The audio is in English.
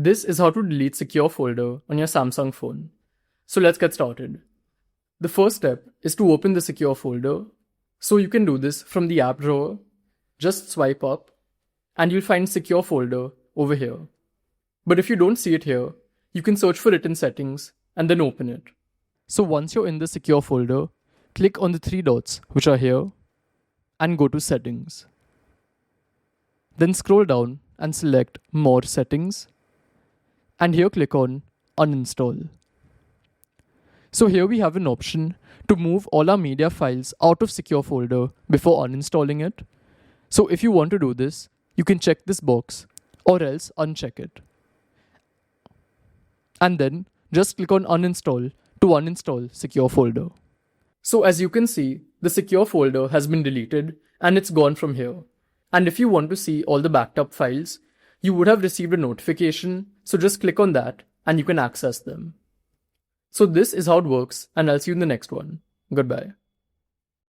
This is how to delete secure folder on your Samsung phone. So let's get started. The first step is to open the secure folder. So you can do this from the app drawer. Just swipe up and you'll find secure folder over here. But if you don't see it here, you can search for it in settings and then open it. So once you're in the secure folder, click on the three dots which are here and go to settings. Then scroll down and select more settings. And here click on uninstall. So here we have an option to move all our media files out of secure folder before uninstalling it. So if you want to do this, you can check this box or else uncheck it. And then just click on uninstall to uninstall secure folder. So as you can see, the secure folder has been deleted and it's gone from here. And if you want to see all the backed up files, you would have received a notification, so just click on that and you can access them. So this is how it works, and I'll see you in the next one. Goodbye.